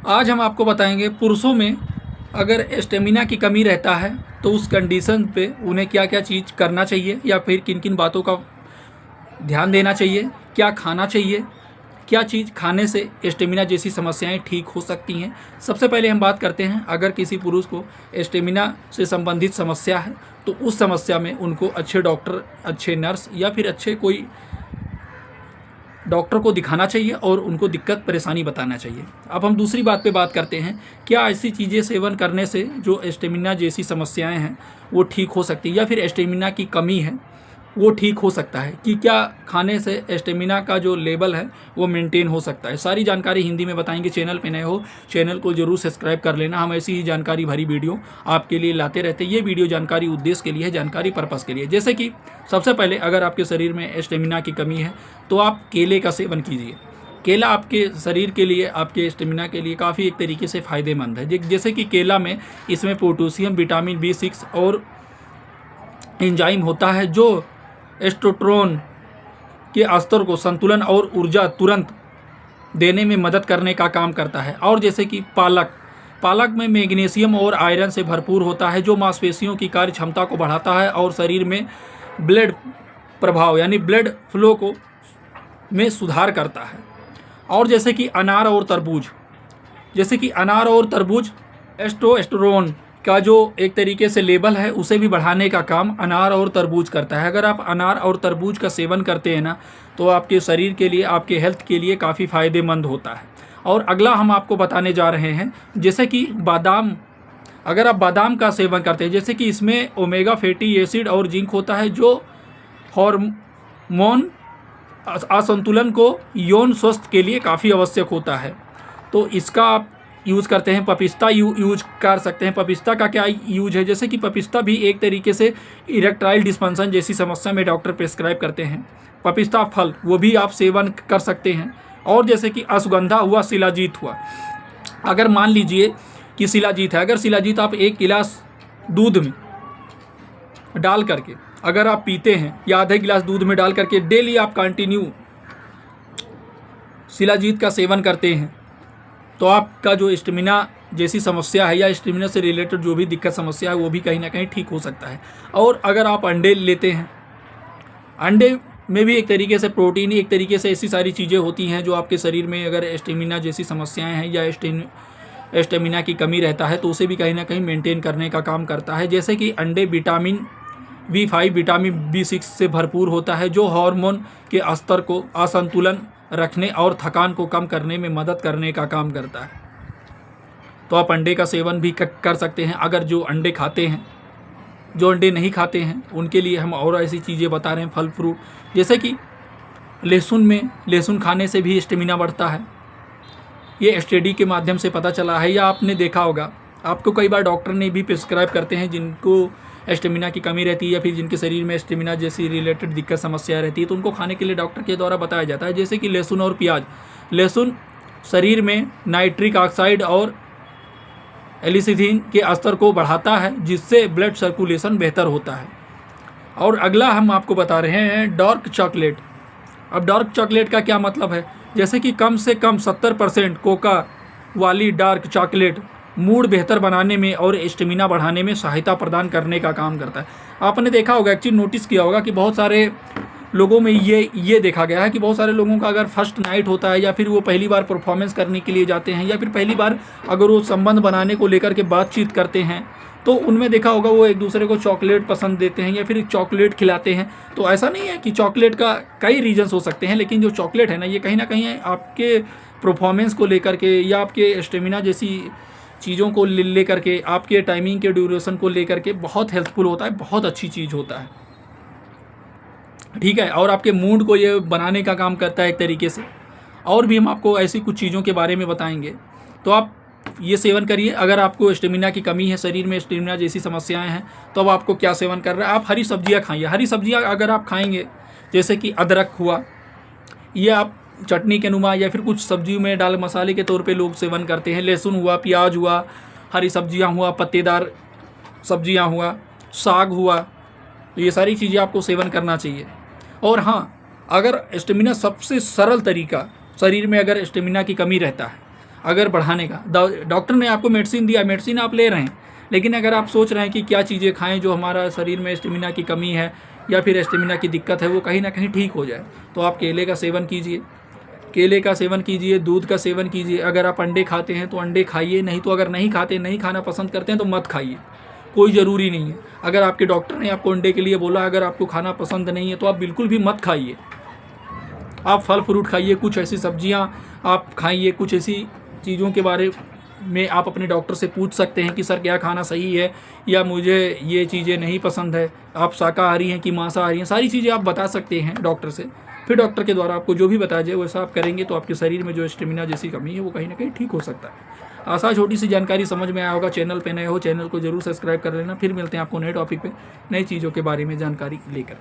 आज हम आपको बताएंगे पुरुषों में अगर स्टेमिना की कमी रहता है तो उस कंडीशन पे उन्हें क्या क्या चीज़ करना चाहिए या फिर किन किन बातों का ध्यान देना चाहिए, क्या खाना चाहिए, क्या चीज़ खाने से स्टेमिना जैसी समस्याएं ठीक हो सकती हैं। सबसे पहले हम बात करते हैं, अगर किसी पुरुष को स्टेमिना से संबंधित समस्या है तो उस समस्या में उनको अच्छे डॉक्टर, अच्छे नर्स या फिर अच्छे कोई डॉक्टर को दिखाना चाहिए और उनको दिक्कत परेशानी बताना चाहिए। अब हम दूसरी बात पे बात करते हैं, क्या ऐसी चीज़ें सेवन करने से जो स्टेमिना जैसी समस्याएं हैं वो ठीक हो सकती है या फिर स्टेमिना की कमी है वो ठीक हो सकता है, कि क्या खाने से स्टेमिना का जो लेवल है वो मेंटेन हो सकता है। सारी जानकारी हिंदी में बताएंगे। चैनल पे नए हो चैनल को जरूर सब्सक्राइब कर लेना। हम ऐसी ही जानकारी भरी वीडियो आपके लिए लाते रहते हैं। ये वीडियो जानकारी उद्देश्य के लिए है, जानकारी पर्पज़ के लिए। जैसे कि सबसे पहले अगर आपके शरीर में स्टेमिना की कमी है तो आप केले का सेवन कीजिए। केला आपके शरीर के लिए, आपके स्टेमिना के लिए काफ़ी एक तरीके से फ़ायदेमंद है। जैसे कि केला में इसमें पोटेशियम, विटामिन B6 और एंजाइम होता है जो एस्ट्रोट्रोन के स्तर को संतुलन और ऊर्जा तुरंत देने में मदद करने का काम करता है। और जैसे कि पालक में मैग्नीशियम और आयरन से भरपूर होता है जो मांसपेशियों की कार्य क्षमता को बढ़ाता है और शरीर में ब्लड प्रभाव यानी ब्लड फ्लो को में सुधार करता है। और जैसे कि अनार और तरबूज टेस्टोस्टेरोन का जो एक तरीके से लेवल है उसे भी बढ़ाने का काम अनार और तरबूज करता है। अगर आप अनार और तरबूज का सेवन करते हैं ना तो आपके शरीर के लिए, आपके हेल्थ के लिए काफ़ी फ़ायदेमंद होता है। और अगला हम आपको बताने जा रहे हैं, जैसे कि बादाम। अगर आप बादाम का सेवन करते हैं, जैसे कि इसमें ओमेगा फैटी एसिड और जिंक होता है जो हार्मोन असंतुलन को यौन स्वास्थ्य के लिए काफ़ी आवश्यक होता है। तो इसका आप यूज़ करते हैं। पपिस्ता यूज कर सकते हैं। पपिस्ता का क्या यूज है, जैसे कि पपिस्ता भी एक तरीके से इरेक्टाइल डिस्फंक्शन जैसी समस्या में डॉक्टर प्रिस्क्राइब करते हैं। पपिस्ता फल वो भी आप सेवन कर सकते हैं। और जैसे कि अश्वगंधा हुआ, शिलाजीत हुआ। अगर मान लीजिए कि शिलाजीत है, अगर शिलाजीत आप 1 गिलास दूध में डाल करके अगर आप पीते हैं या आधे गिलास दूध में डाल करके डेली आप कंटिन्यू शिलाजीत का सेवन करते हैं तो आपका जो स्टेमिना जैसी समस्या है या स्टेमिना से रिलेटेड जो भी दिक्कत समस्या है वो भी कहीं ना कहीं ठीक हो सकता है। और अगर आप अंडे लेते हैं, अंडे में भी एक तरीके से प्रोटीन, एक तरीके से ऐसी सारी चीज़ें होती हैं जो आपके शरीर में अगर स्टेमिना जैसी समस्याएं हैं या स्टेमिना की कमी रहता है तो उसे भी कहीं ना कहीं मेंटेन करने का काम करता है। जैसे कि अंडे विटामिन B5, विटामिन B6 से भरपूर होता है जो हार्मोन के स्तर को असंतुलन रखने और थकान को कम करने में मदद करने का काम करता है। तो आप अंडे का सेवन भी कर सकते हैं। अगर जो अंडे खाते हैं, जो अंडे नहीं खाते हैं उनके लिए हम और ऐसी चीज़ें बता रहे हैं, फल फ्रूट। जैसे कि लहसुन खाने से भी स्टेमिना बढ़ता है। ये स्टडी के माध्यम से पता चला है या आपने देखा होगा। आपको कई बार डॉक्टर ने भी प्रिस्क्राइब करते हैं जिनको स्टेमिना की कमी रहती है या फिर जिनके शरीर में स्टेमिना जैसी रिलेटेड दिक्कत समस्या रहती है तो उनको खाने के लिए डॉक्टर के द्वारा बताया जाता है। जैसे कि लहसुन और प्याज। लहसुन शरीर में नाइट्रिक ऑक्साइड और एलिसिथिन के स्तर को बढ़ाता है जिससे ब्लड सर्कुलेशन बेहतर होता है। और अगला हम आपको बता रहे हैं डार्क चॉकलेट। अब डार्क चॉकलेट का क्या मतलब है, जैसे कि कम से कम 70% कोका वाली डार्क चॉकलेट मूड बेहतर बनाने में और स्टेमिना बढ़ाने में सहायता प्रदान करने का काम करता है। आपने देखा होगा, एक चीज़ नोटिस किया होगा कि बहुत सारे लोगों में ये देखा गया है कि बहुत सारे लोगों का अगर फर्स्ट नाइट होता है या फिर वो पहली बार परफॉर्मेंस करने के लिए जाते हैं या फिर पहली बार अगर वो संबंध बनाने को लेकर के बातचीत करते हैं तो उनमें देखा होगा वो एक दूसरे को चॉकलेट पसंद देते हैं या फिर चॉकलेट खिलाते हैं। तो ऐसा नहीं है कि चॉकलेट का कई रीजन्स हो सकते हैं, लेकिन जो चॉकलेट है ना ये कहीं ना कहीं आपके परफॉर्मेंस को लेकर के या आपके स्टेमिना जैसी चीज़ों को लेकर के, आपके टाइमिंग के ड्यूरेशन को लेकर के बहुत हेल्पफुल होता है, बहुत अच्छी चीज़ होता है। ठीक है। और आपके मूड को ये बनाने का काम करता है एक तरीके से। और भी हम आपको ऐसी कुछ चीज़ों के बारे में बताएंगे तो आप ये सेवन करिए। अगर आपको स्टेमिना की कमी है, शरीर में स्टेमिना जैसी समस्याएं हैं तो अब आपको क्या सेवन कर रहा है, आप हरी सब्जियां खाइए। हरी सब्जियां अगर आप खाएंगे, जैसे कि अदरक हुआ, ये आप चटनी के नुमा या फिर कुछ सब्जियों में डाल मसाले के तौर पे लोग सेवन करते हैं। लहसुन हुआ, प्याज हुआ, हरी सब्जियां हुआ, पत्तेदार सब्जियां हुआ, साग हुआ, तो ये सारी चीज़ें आपको सेवन करना चाहिए। और हाँ, अगर स्टेमिना सबसे सरल तरीका, शरीर में अगर स्टेमिना की कमी रहता है अगर बढ़ाने का, डॉक्टर ने आपको मेडिसिन दिया, मेडिसिन आप ले रहे हैं, लेकिन अगर आप सोच रहे हैं कि क्या चीज़ें खाएं जो हमारा शरीर में स्टेमिना की कमी है या फिर स्टेमिना की दिक्कत है वो कहीं ना कहीं ठीक हो जाए, तो आप केले का सेवन कीजिए, केले का सेवन कीजिए, दूध का सेवन कीजिए। अगर आप अंडे खाते हैं तो अंडे खाइए, नहीं तो अगर नहीं खाते, नहीं खाना पसंद करते हैं तो मत खाइए, कोई ज़रूरी नहीं है। अगर आपके डॉक्टर ने आपको अंडे के लिए बोला, अगर आपको खाना पसंद नहीं है तो आप बिल्कुल भी मत खाइए। आप फल फ्रूट खाइए, कुछ ऐसी सब्जियां आप खाइए, कुछ ऐसी चीज़ों के बारे में आप अपने डॉक्टर से पूछ सकते हैं कि सर क्या खाना सही है या मुझे ये चीज़ें नहीं पसंद है, आप शाकाहारी हैं कि मांसाहारी हैं, सारी चीज़ें आप बता सकते हैं डॉक्टर से। फिर डॉक्टर के द्वारा आपको जो भी बताया जाए वैसा आप करेंगे तो आपके शरीर में जो स्टेमिना जैसी कमी है वो कहीं ना कहीं ठीक हो सकता है। आशा छोटी सी जानकारी समझ में आया होगा। चैनल पे नए हो, चैनल को जरूर सब्सक्राइब कर लेना। फिर मिलते हैं आपको नए टॉपिक पे नई चीज़ों के बारे में जानकारी लेकर।